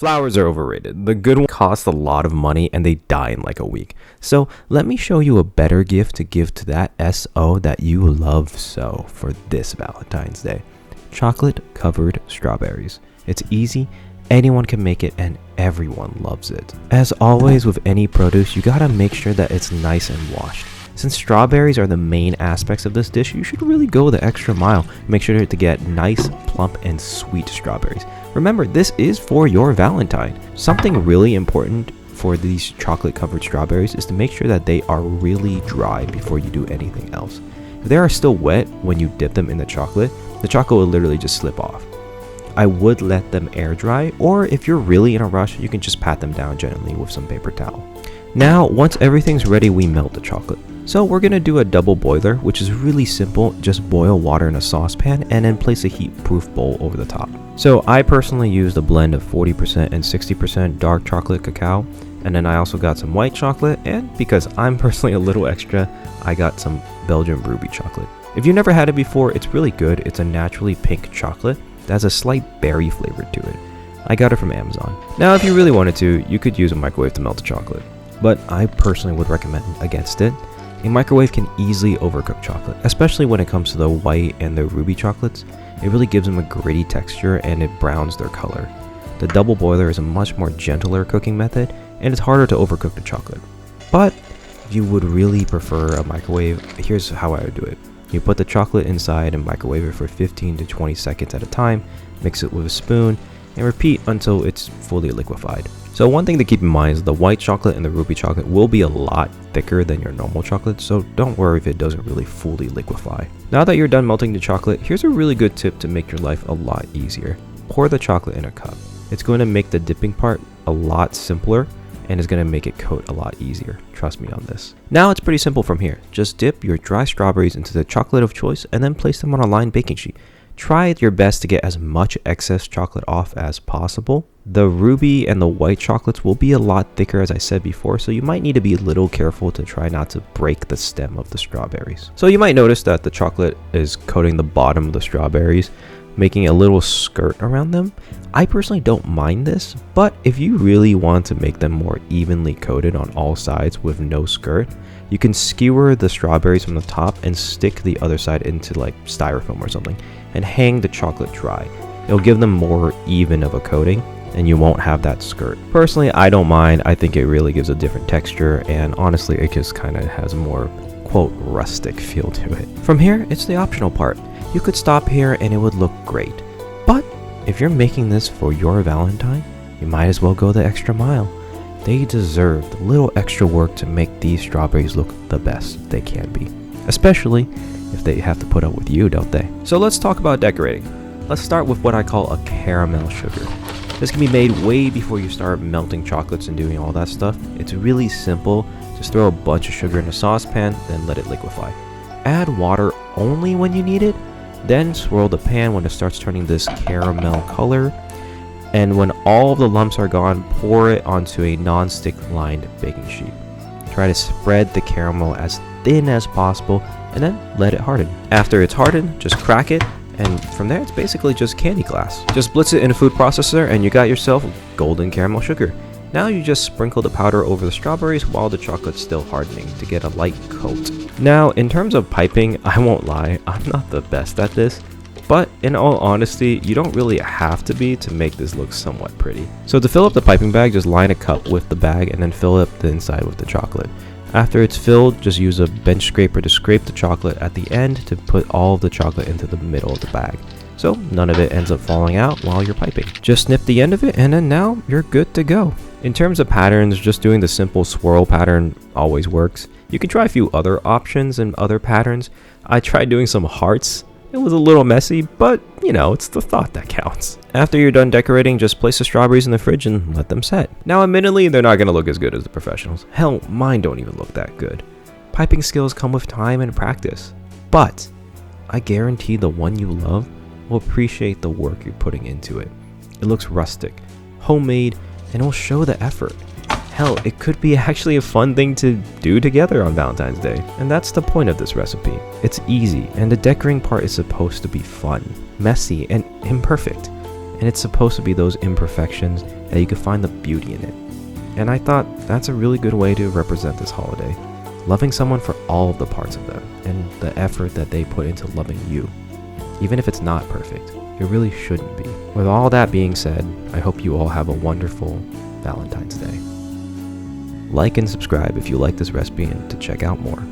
Flowers are overrated. The good ones cost a lot of money and they die in like a week. So let me show you a better gift to give to that SO that you love so for this Valentine's Day. Chocolate covered strawberries. It's easy, anyone can make it, and everyone loves it. As always with any produce, you gotta make sure that it's nice and washed. Since strawberries are the main aspects of this dish, you should really go the extra mile. Make sure to get nice, plump, and sweet strawberries. Remember, this is for your Valentine. Something really important for these chocolate covered strawberries is to make sure that they are really dry before you do anything else. If they are still wet when you dip them in the chocolate will literally just slip off. I would let them air dry, or if you're really in a rush, you can just pat them down gently with some paper towel. Now, once everything's ready, we melt the chocolate. So we're gonna do a double boiler, which is really simple. Just boil water in a saucepan and then place a heat-proof bowl over the top. So I personally used a blend of 40% and 60% dark chocolate cacao, and then I also got some white chocolate, and because I'm personally a little extra, I got some Belgian ruby chocolate. If you've never had it before, it's really good. It's a naturally pink chocolate that has a slight berry flavor to it. I got it from Amazon. Now, if you really wanted to, you could use a microwave to melt the chocolate, but I personally would recommend against it. A microwave can easily overcook chocolate, especially when it comes to the white and the ruby chocolates. It really gives them a gritty texture and it browns their color. The double boiler is a much more gentler cooking method and it's harder to overcook the chocolate. But if you would really prefer a microwave, here's how I would do it. You put the chocolate inside and microwave it for 15 to 20 seconds at a time, mix it with a spoon, and repeat until it's fully liquefied. So one thing to keep in mind is the white chocolate and the ruby chocolate will be a lot thicker than your normal chocolate, so don't worry if it doesn't really fully liquefy. Now that you're done melting the chocolate, here's a really good tip to make your life a lot easier. Pour the chocolate in a cup. It's going to make the dipping part a lot simpler and is going to make it coat a lot easier. Trust me on this. Now it's pretty simple from here. Just dip your dry strawberries into the chocolate of choice and then place them on a lined baking sheet. Try your best to get as much excess chocolate off as possible. The ruby and the white chocolates will be a lot thicker, as I said before, so you might need to be a little careful to try not to break the stem of the strawberries. So you might notice that the chocolate is coating the bottom of the strawberries, making a little skirt around them. I personally don't mind this, but if you really want to make them more evenly coated on all sides with no skirt, you can skewer the strawberries from the top and stick the other side into like styrofoam or something and hang the chocolate dry. It'll give them more even of a coating and you won't have that skirt. Personally, I don't mind. I think it really gives a different texture and honestly it just kind of has a more quote rustic feel to it. From here, it's the optional part. You could stop here and it would look great. But if you're making this for your Valentine, you might as well go the extra mile. They deserve the little extra work to make these strawberries look the best they can be. Especially if they have to put up with you, don't they? So let's talk about decorating. Let's start with what I call a caramel sugar. This can be made way before you start melting chocolates and doing all that stuff. It's really simple. Just throw a bunch of sugar in a saucepan, then let it liquefy. Add water only when you need it, then swirl the pan when it starts turning this caramel color. And when all of the lumps are gone, pour it onto a non-stick lined baking sheet. Try to spread the caramel as thin as possible and then let it harden. After it's hardened, just crack it, and from there it's basically just candy glass. Just blitz it in a food processor and you got yourself golden caramel sugar. Now you just sprinkle the powder over the strawberries while the chocolate's still hardening to get a light coat. Now in terms of piping, I won't lie, I'm not the best at this. But in all honesty, you don't really have to be to make this look somewhat pretty. So to fill up the piping bag, just line a cup with the bag and then fill up the inside with the chocolate. After it's filled, just use a bench scraper to scrape the chocolate at the end to put all of the chocolate into the middle of the bag, so none of it ends up falling out while you're piping. Just snip the end of it and then now you're good to go. In terms of patterns, just doing the simple swirl pattern always works. You can try a few other options and other patterns. I tried doing some hearts. It was a little messy, but you know, it's the thought that counts. After you're done decorating, just place the strawberries in the fridge and let them set. Now admittedly, they're not going to look as good as the professionals. Hell, mine don't even look that good. Piping skills come with time and practice. But I guarantee the one you love will appreciate the work you're putting into it. It looks rustic, homemade, and will show the effort. Hell, it could be actually a fun thing to do together on Valentine's Day. And that's the point of this recipe. It's easy, and the decorating part is supposed to be fun, messy, and imperfect. and it's supposed to be those imperfections that you can find the beauty in it. And I thought that's a really good way to represent this holiday. Loving someone for all of the parts of them, and the effort that they put into loving you. Even if it's not perfect, it really shouldn't be. With all that being said, I hope you all have a wonderful Valentine's Day. Like and subscribe if you like this recipe and to check out more.